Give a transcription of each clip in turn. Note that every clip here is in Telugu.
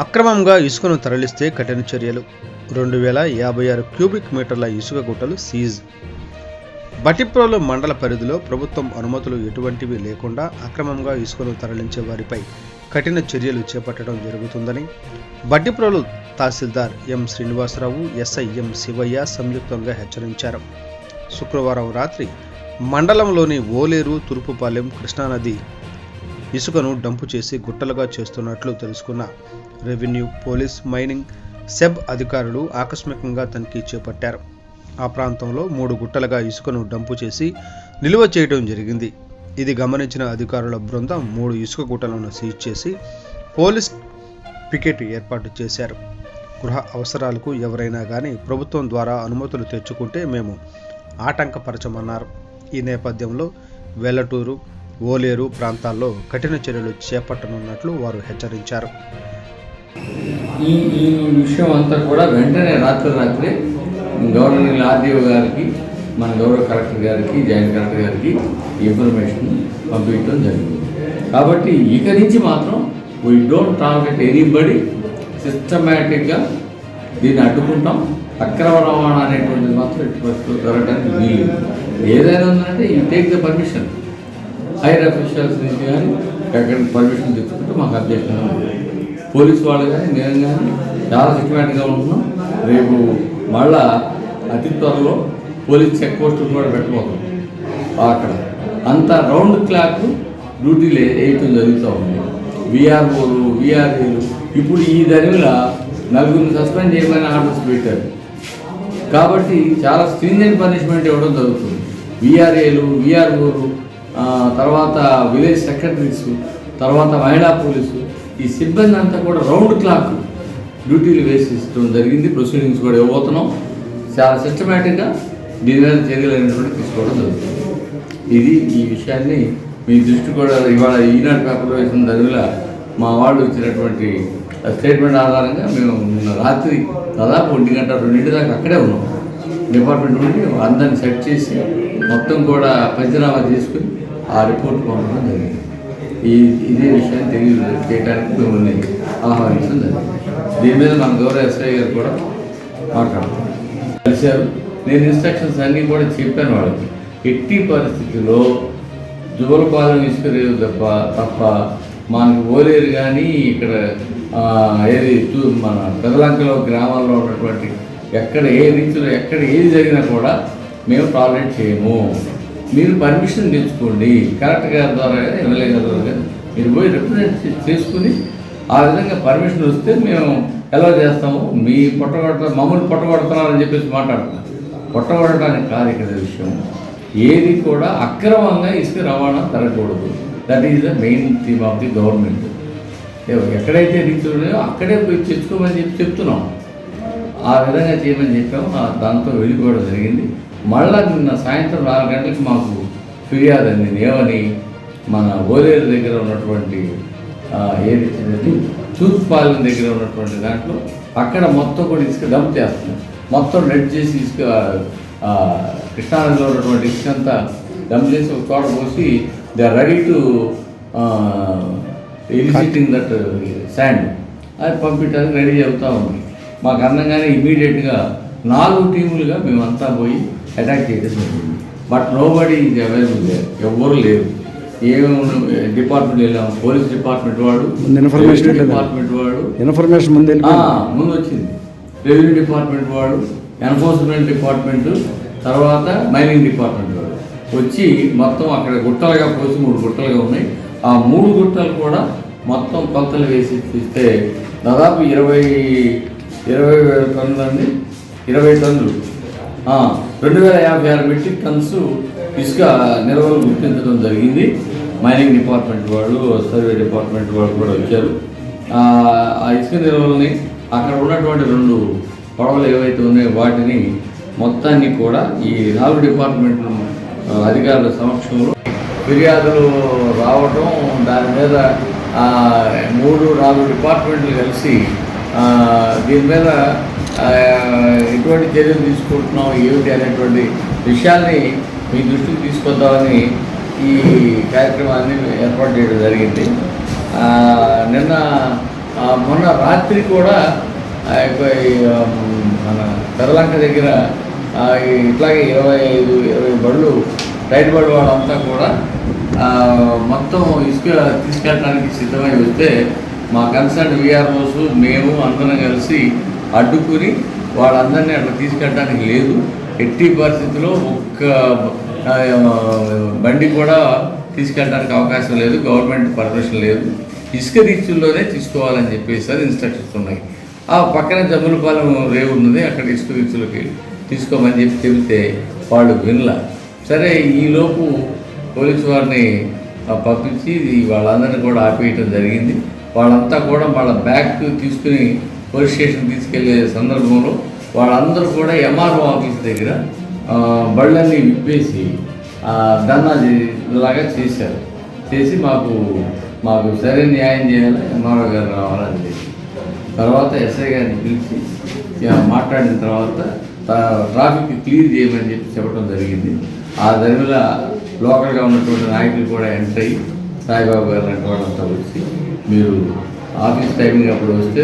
అక్రమంగా ఇసుకను తరలిస్తే కఠిన చర్యలు. 2056 క్యూబిక్ మీటర్ల ఇసుక గుట్టలు సీజ్. బటిప్రోలు మండల పరిధిలో ప్రభుత్వం అనుమతులు ఎటువంటివి లేకుండా అక్రమంగా ఇసుకను తరలించే వారిపై కఠిన చర్యలు చేపట్టడం జరుగుతుందని బట్టిప్రోలు తహసీల్దార్ ఎం శ్రీనివాసరావు, ఎస్ఐ ఎం శివయ్య సంయుక్తంగా హెచ్చరించారు. శుక్రవారం రాత్రి మండలంలోని ఓలేరు, తూర్పుపాలెం కృష్ణానది ఇసుకను డంపు చేసి గుట్టలుగా చేస్తున్నట్లు తెలుసుకున్న రెవెన్యూ, పోలీస్, మైనింగ్, సెబ్ అధికారులు ఆకస్మికంగా తనిఖీ చేపట్టారు. ఆ ప్రాంతంలో 3 గుట్టలుగా ఇసుకను డంపు చేసి నిల్వ చేయడం జరిగింది. ఇది గమనించిన అధికారుల బృందం 3 ఇసుక గుట్టలను సీజ్ చేసి పోలీస్ పికెట్ ఏర్పాటు చేశారు. గృహ అవసరాలకు ఎవరైనా కానీ ప్రభుత్వం ద్వారా అనుమతులు తెచ్చుకుంటే మేము ఆటంకపరచమన్నారు. ఈ నేపథ్యంలో వెల్లటూరు, ఓలేరు ప్రాంతాల్లో కఠిన చర్యలు చేపట్టనున్నట్లు వారు హెచ్చరించారు. ఈ విషయం అంతా కూడా వెంటనే రాత్రి గవర్నర్ ఆర్డీఓ గారికి, మన గౌరవ కలెక్టర్ గారికి, జాయింట్ కలెక్టర్ గారికి ఇన్ఫర్మేషన్ పంపించడం జరిగింది. కాబట్టి ఇక నుంచి మాత్రం వీ డోంట్ టార్గెట్ ఎనీబడి, సిస్టమేటిక్గా దీన్ని అడ్డుకుంటాం. అక్రమ రవాణా అనేటువంటిది మాత్రం ఇటు జరగడానికి వీలు. ఏదైనా ఉందంటే you take the permission, higher officials నుంచి కానీ ఎక్కడికి పర్మిషన్ తెచ్చుకుంటే మాకు అబ్జెక్షన్ ఉంది. పోలీసు వాళ్ళు కానీ మేము కానీ చాలా సిస్టమేటిక్గా ఉంటున్నాం. రేపు మళ్ళా అతి త్వరలో పోలీస్ చెక్ పోస్టులు కూడా పెట్టబోతున్నాం. అక్కడ అంతా రౌండ్ క్లాక్ డ్యూటీలు వేయటం జరుగుతూ ఉంది. విఆర్ఓలు, విఆర్ఏలు ఇప్పుడు ఈ దరిమిలా 4 సస్పెండ్ చేయమని ఆర్డర్స్ పెట్టారు. కాబట్టి చాలా స్ట్రింజెంట్ పనిష్మెంట్ ఇవ్వడం జరుగుతుంది. విఆర్ఏలు, విఆర్ఓలు, తర్వాత విలేజ్ సెక్రటరీస్, తర్వాత మహిళా పోలీసు, ఈ సిబ్బంది అంతా కూడా రౌండ్ క్లాక్ డ్యూటీలు వేసిస్తడం జరిగింది. ప్రొసీడింగ్స్ కూడా ఇవ్వబోతున్నాం. చాలా సిస్టమేటిక్గా దీని మీద చర్యలు అనేటువంటి తీసుకోవడం జరుగుతుంది. ఇది ఈ విషయాన్ని మీ దృష్టి కూడా ఇవాళ ఈనాడు పేపర్లో వేసిన దరిమిలా మా వాళ్ళు ఇచ్చినటువంటి స్టేట్మెంట్ ఆధారంగా మేము నిన్న రాత్రి దాదాపు 1 గంట 2 దాకా అక్కడే ఉన్నాం. డిపార్ట్మెంట్ నుండి అందరిని సెట్ చేసి మొత్తం కూడా పంచనామా చేసుకుని ఆ రిపోర్ట్ పంపడం జరిగింది. ఇదే విషయాన్ని తెలియజేయడానికి మిమ్మల్ని ఆహ్వానించడం జరిగింది. దీని మీద మన గౌరవ ఎస్ఐ గారు కూడా మాట్లాడుతున్నారు, కలిశారు. నేను ఇన్స్ట్రక్షన్స్ అన్నీ కూడా చెప్పాను వాళ్ళకి. ఎట్టి పరిస్థితుల్లో జువలపాలెం ఇసుకరేవు తప్ప మనకు ఓలేరు కానీ ఇక్కడ ఏది మన పెదలంకలో గ్రామాల్లో ఉన్నటువంటి ఎక్కడ ఏ రీతిలో ఎక్కడ ఏది జరిగినా కూడా మేము టాలరేట్ చేయము. మీరు పర్మిషన్ తెచ్చుకోండి, కలెక్టర్ గారి ద్వారా కానీ ఎమ్మెల్యే గారి ద్వారా కానీ మీరు పోయి రిప్రజెంట్ చేసుకుని ఆ విధంగా పర్మిషన్ వస్తే మేము ఎలా చేస్తాము. మీ మమ్మల్ని పొట్టగొడుతున్నారని చెప్పేసి మాట్లాడుతున్నాం. పొట్టగొట్టడానికి కాదు ఇక్కడ విషయం. ఏది కూడా అక్రమంగా ఇసుక రవాణా జరగకూడదు. That is the main theme of the government. ఎక్కడైతే రీతులు ఉన్నాయో అక్కడే పోయి తెచ్చుకోమని చెప్తున్నాం. ఆ విధంగా చేయమని చెప్పాము. దాంతో వెళ్ళిపోవడం జరిగింది. మళ్ళా నిన్న సాయంత్రం 4 గంటలకు మాకు ఫిర్యాదు అందింది. ఏమని, మన ఓలేరు దగ్గర ఉన్నటువంటి ఏది తూర్పుపాలెం దగ్గర ఉన్నటువంటి దాంట్లో అక్కడ మొత్తం కూడా ఇసుక డంప్ చేస్తున్నాం. మొత్తం నెట్ చేసి ఇసుక కృష్ణానదిలో ఉన్నటువంటి ఇసుక అంతా డంప్ చేసి ఒక చోట పోసి they are ready to eliciting that sand అది పంపించడానికి రెడీ అవుతూ ఉంది. మాకు అన్నంగానే ఇమీడియట్గా 4 టీములుగా మేమంతా పోయి అటాక్ చేయడం జరిగింది. But nobody is available లేరు, ఎవ్వరు లేరు. ఏమేమి డిపార్ట్మెంట్ వెళ్ళాము, పోలీస్ డిపార్ట్మెంట్ వాడు, డిపార్ట్మెంట్ వాడు ఇన్ఫర్మేషన్ ముందు వచ్చింది, రెవెన్యూ డిపార్ట్మెంట్ వాడు, ఎన్ఫోర్స్మెంట్ డిపార్ట్మెంట్, తర్వాత మైనింగ్ డిపార్ట్మెంట్ వాడు వచ్చి మొత్తం అక్కడ గుట్టలుగా పోసి 3 గుట్టలుగా ఉన్నాయి. ఆ 3 గుట్టలు కూడా మొత్తం కొలతలు వేసి ఇస్తే దాదాపు 20 టన్నులు అండి, 20 టన్నులు 2056 మెట్రిక్ టన్స్ ఇసుక నిల్వలు గుర్తించడం జరిగింది. మైనింగ్ డిపార్ట్మెంట్ వాళ్ళు, సర్వే డిపార్ట్మెంట్ వాళ్ళు కూడా వచ్చారు. ఆ ఇసుక నిల్వలని అక్కడ ఉన్నటువంటి 2 పడవలు ఏవైతే ఉన్నాయో వాటిని మొత్తాన్ని కూడా ఈ 4 డిపార్ట్మెంట్ అధికారుల సమక్షంలో ఫిర్యాదులు రావటం, దాని మీద 3-4 డిపార్ట్మెంట్లు కలిసి దీని మీద ఎటువంటి చర్యలు తీసుకుంటున్నాం ఏమిటి అనేటువంటి విషయాల్ని మీ దృష్టికి తీసుకొద్దామని ఈ కార్యక్రమాన్ని ఏర్పాటు చేయడం జరిగింది. నిన్న మొన్న రాత్రి కూడా మన తెరలంక దగ్గర ఇట్లాగే 25-20 బళ్ళు రైతు బళ్ళు వాళ్ళంతా కూడా మొత్తం ఇసుక తీసుకెళ్ళడానికి సిద్ధమై వస్తే మా కన్సర్న్ విఆర్ఓస్ మేము అందరం కలిసి అడ్డుకుని వాళ్ళందరినీ అట్లా తీసుకెళ్ళడానికి లేదు, ఎట్టి పరిస్థితిలో ఒక్క బండి కూడా తీసుకెళ్ళడానికి అవకాశం లేదు, గవర్నమెంట్ పర్మిషన్ లేదు, ఇసుక రీచుల్లోనే తీసుకోవాలని చెప్పేసి అది ఇన్స్ట్రక్షన్స్ ఉన్నాయి. ఆ పక్కనే జమ్ములపాలెం రేవు ఉన్నది, అక్కడ ఇసుక రీచులకి తీసుకోమని చెప్పి చెబితే వాళ్ళు వినలా. సరే ఈలోపు పోలీసు వారిని పంపించి వాళ్ళందరినీ కూడా ఆపేయటం జరిగింది. వాళ్ళంతా కూడా వాళ్ళ బ్యాగ్ తీసుకుని పోలీస్ స్టేషన్ తీసుకెళ్లే సందర్భంలో వాళ్ళందరూ కూడా ఎంఆర్ఓ ఆఫీస్ దగ్గర బళ్ళన్నీ విప్పేసి ధర్నాలాగా చేశారు. చేసి మాకు సరైన న్యాయం చేయాలి, ఎంఆర్ఓ గారు రావాలని చెప్పి తర్వాత ఎస్ఐ గారిని పిలిచి మాట్లాడిన తర్వాత ట్రాఫిక్ క్లియర్ చేయమని చెప్పి చెప్పడం జరిగింది. ఆ దరిమిల లోకల్గా ఉన్నటువంటి నాయకులు కూడా ఎంటర్ అయ్యి సాయిబాబు గారు లాంటి వాళ్ళంతా వచ్చి మీరు ఆఫీస్ టైమింగ్ అప్పుడు వస్తే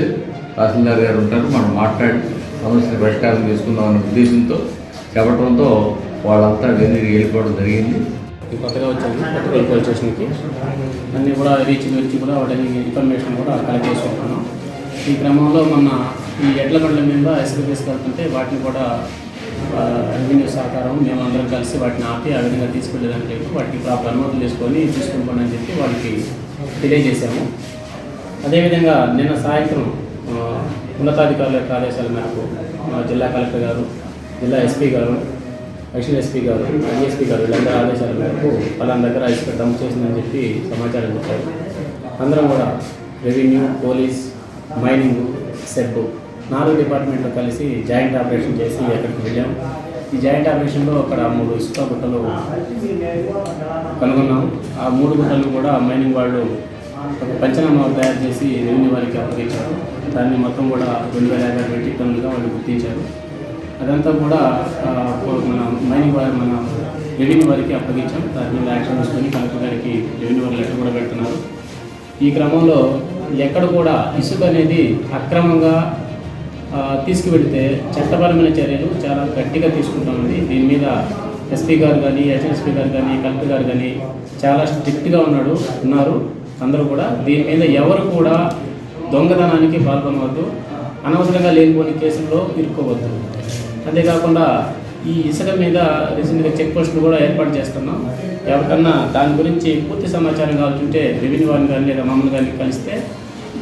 తహసీల్దార్ గారు ఉంటారు, మనం మాట్లాడి సమస్యను పరిష్కారం చేసుకుందాం అనే ఉద్దేశంతో చెప్పడంతో వాళ్ళంతా వెళ్ళిపోవడం జరిగింది. కొత్తగా వచ్చాము కొత్తగూడెం పోలీస్ స్టేషన్కి, అన్నీ కూడా రీచ్ గురించి కూడా వాటిని ఇన్ఫర్మేషన్ కూడా కలెక్ట్ చేసుకుంటున్నాం. ఈ క్రమంలో మొన్న ఈ ఎడ్ల బండ్ల మీద ఇసుక తీసుకెళ్తుంటే వాటిని కూడా రెవెన్యూ సహకారం మేమందరం కలిసి వాటిని ఆపి ఆ విధంగా తీసుకెళ్ళేదని చెప్పి వాటికి ప్రాపర్ అనుమతులు తీసుకుంటామని అని చెప్పి వాళ్ళకి తెలియజేశాము. అదేవిధంగా నిన్న సాయంత్రం ఉన్నతాధికారుల యొక్క ఆదేశాల మేరకు జిల్లా కలెక్టర్ గారు, జిల్లా ఎస్పీ గారు, అడిషనల్ ఎస్పీ గారు, ఐఎస్పీ గారు వీళ్ళందరూ ఆదేశాల మేరకు వాళ్ళ దగ్గర ఇసుక డంప్ చేసిందని చెప్పి సమాచారం చెప్పారు. అందరం కూడా రెవెన్యూ, పోలీస్, మైనింగ్, సెబ్బు 4 డిపార్ట్మెంట్లు కలిసి జాయింట్ ఆపరేషన్ చేసి అక్కడికి వెళ్ళాం. ఈ జాయింట్ ఆపరేషన్లో అక్కడ 3 ఇసుక గుట్టలు కనుగొన్నాం. ఆ 3 గుట్టలు కూడా మైనింగ్ వాళ్ళు ఒక పంచనామా తయారు చేసి రెవెన్యూ వారికి అప్పగించారు. దాన్ని మొత్తం కూడా 2050 మెట్రిక్ టన్నులుగా వాళ్ళు గుర్తించారు. అదంతా కూడా మన మైనింగ్ మన రెవెన్యూ వారికి అప్పగించాం. దాని మీద యాక్షన్ తీసుకొని కలెక్టర్ గారికి రెవెన్యూ వారి లెటర్ కూడా పెడుతున్నారు. ఈ క్రమంలో ఎక్కడ కూడా ఇసుక అనేది అక్రమంగా తీసుకువెడితే చట్టపరమైన చర్యలు చాలా గట్టిగా తీసుకుంటామండి. దీని మీద ఎస్పీ గారు కానీ, హెచ్ఎస్పీ గారు కానీ, కలెక్టర్ గారు కానీ చాలా స్ట్రిక్ట్గా ఉన్నారు. అందరూ కూడా దీని మీద ఎవరు కూడా దొంగతనానికి పాల్గొనవద్దు, అనవసరంగా లేనిపోని కేసుల్లో ఇరుక్కోవద్దు. అంతేకాకుండా ఈ ఇసుక మీద రీసెంట్గా చెక్ పోస్టులు కూడా ఏర్పాటు చేస్తున్నాం. ఎవరికన్నా దాని గురించి పూర్తి సమాచారం కావాలంటే రెవెన్యూ వారిని కానీ లేదా మమ్మల్ని కానీ కలిస్తే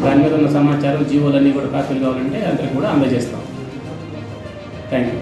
దాని మీద ఉన్న సమాచారం, జీవోలన్నీ కూడా కాపీలు కావాలంటే అందరికి కూడా అందజేస్తాం. Thank you.